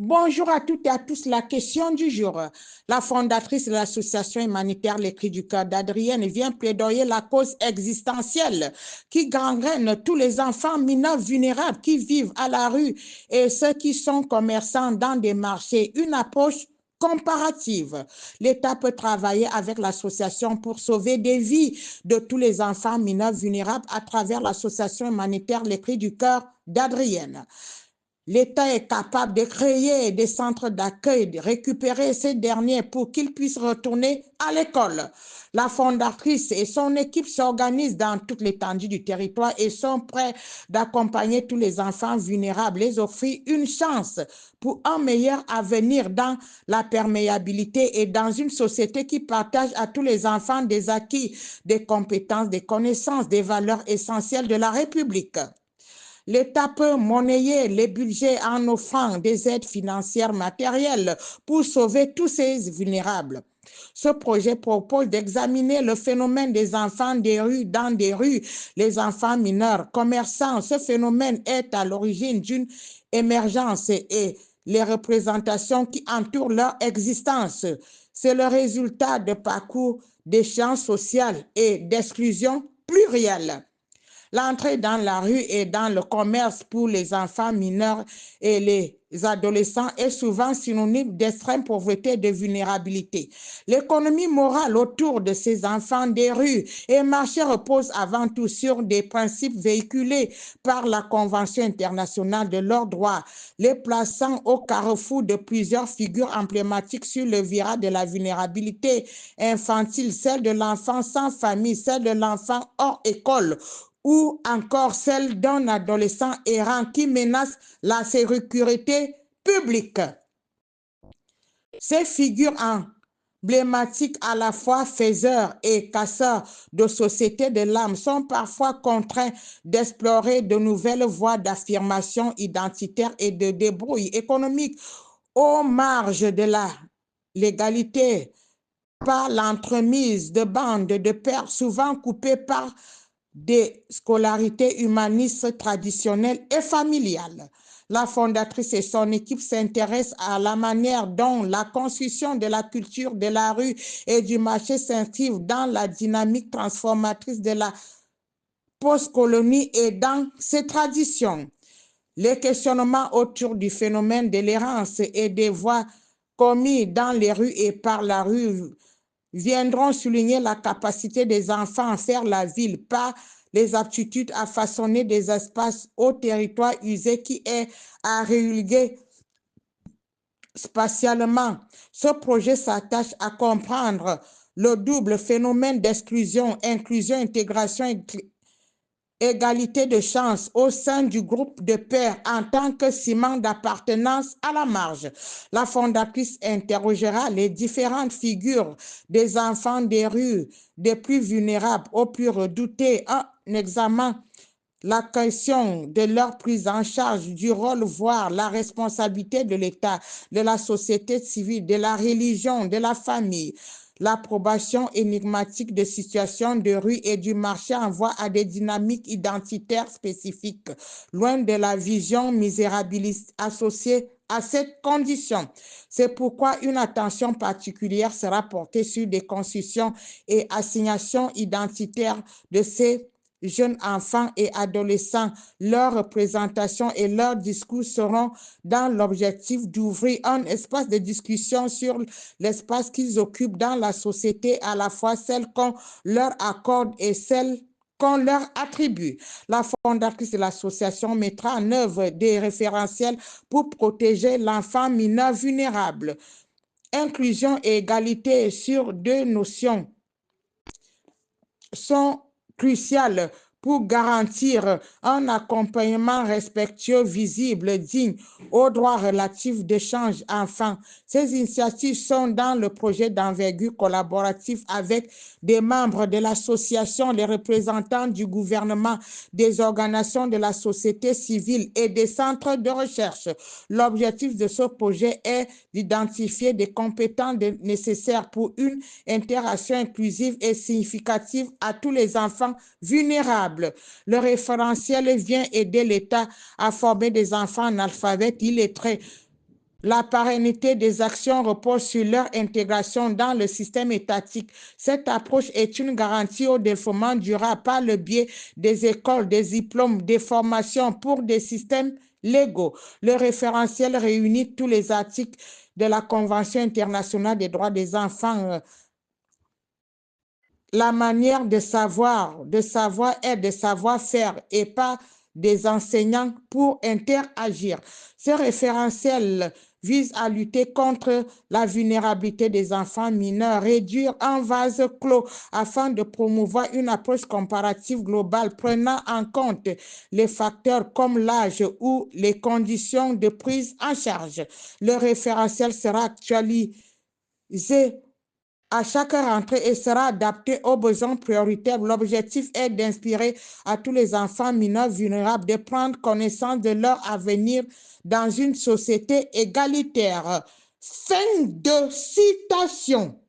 Bonjour à toutes et à tous. La question du jour. La fondatrice de l'association humanitaire Les Cris du Cœur d'Adrienne vient plaidoyer la cause existentielle qui gangrène tous les enfants mineurs vulnérables qui vivent à la rue et ceux qui sont commerçants dans des marchés. Une approche comparative. L'État peut travailler avec l'association pour sauver des vies de tous les enfants mineurs vulnérables à travers l'association humanitaire Les Cris du Cœur d'Adrienne. L'État est capable de créer des centres d'accueil, de récupérer ces derniers pour qu'ils puissent retourner à l'école. La fondatrice et son équipe s'organisent dans toute l'étendue du territoire et sont prêts d'accompagner tous les enfants vulnérables, les offrir une chance pour un meilleur avenir dans la perméabilité et dans une société qui partage à tous les enfants des acquis, des compétences, des connaissances, des valeurs essentielles de la République. L'État peut monnayer les budgets en offrant des aides financières matérielles pour sauver tous ces vulnérables. Ce projet propose d'examiner le phénomène des enfants des rues dans des rues, les enfants mineurs commerçants. Ce phénomène est à l'origine d'une émergence et les représentations qui entourent leur existence. C'est le résultat de parcours d'échange social et d'exclusion plurielle. L'entrée dans la rue et dans le commerce pour les enfants mineurs et les adolescents est souvent synonyme d'extrême pauvreté et de vulnérabilité. L'économie morale autour de ces enfants des rues et marchés repose avant tout sur des principes véhiculés par la Convention internationale de leurs droits, les plaçant au carrefour de plusieurs figures emblématiques sur le virage de la vulnérabilité infantile, celle de l'enfant sans famille, celle de l'enfant hors école, ou encore celle d'un adolescent errant qui menace la sécurité publique. Ces figures emblématiques à la fois faiseurs et casseurs de sociétés de l'âme sont parfois contraints d'explorer de nouvelles voies d'affirmation identitaire et de débrouille économique aux marges de la légalité par l'entremise de bandes de pères souvent coupées par des scolarités humanistes traditionnelles et familiales. La fondatrice et son équipe s'intéressent à la manière dont la construction de la culture de la rue et du marché s'inscrivent dans la dynamique transformatrice de la post-colonie et dans ses traditions. Les questionnements autour du phénomène de l'errance et des voies commis dans les rues et par la rue viendront souligner la capacité des enfants à faire la ville par les aptitudes à façonner des espaces au territoire usé qui est à reléguer spatialement. Ce projet s'attache à comprendre le double phénomène d'exclusion, inclusion, intégration et égalité de chance au sein du groupe de pairs en tant que ciment d'appartenance à la marge. La fondatrice interrogera les différentes figures des enfants des rues, des plus vulnérables aux plus redoutés, un examen la question de leur prise en charge, du rôle, voire la responsabilité de l'État, de la société civile, de la religion, de la famille. L'approbation énigmatique de situations de rue et du marché envoie à des dynamiques identitaires spécifiques, loin de la vision misérabiliste associée à cette condition. C'est pourquoi une attention particulière sera portée sur des constructions et assignations identitaires de ces jeunes enfants et adolescents. Leur représentation et leurs discours seront dans l'objectif d'ouvrir un espace de discussion sur l'espace qu'ils occupent dans la société, à la fois celle qu'on leur accorde et celle qu'on leur attribue. La fondatrice de l'association mettra en œuvre des référentiels pour protéger l'enfant mineur vulnérable. Inclusion et égalité sur deux notions sont cruciales pour garantir un accompagnement respectueux, visible, digne aux droits relatifs d'échange enfants. Ces initiatives sont dans le projet d'envergure collaboratif avec des membres de l'association, des représentants du gouvernement, des organisations de la société civile et des centres de recherche. L'objectif de ce projet est d'identifier des compétences nécessaires pour une interaction inclusive et significative à tous les enfants vulnérables. Le référentiel vient aider l'État à former des enfants analphabètes, illettrés, La pérennité des actions repose sur leur intégration dans le système étatique. Cette approche est une garantie au développement durable par le biais des écoles, des diplômes, des formations pour des systèmes légaux. Le référentiel réunit tous les articles de la Convention internationale des droits des enfants. La manière de savoir est de savoir faire et pas des enseignants pour interagir. Ce référentiel vise à lutter contre la vulnérabilité des enfants mineurs, réduire un vase clos afin de promouvoir une approche comparative globale prenant en compte les facteurs comme l'âge ou les conditions de prise en charge. Le référentiel sera actualisé à chaque rentrée et sera adapté aux besoins prioritaires. L'objectif est d'inspirer à tous les enfants mineurs vulnérables de prendre connaissance de leur avenir dans une société égalitaire. Fin de citation.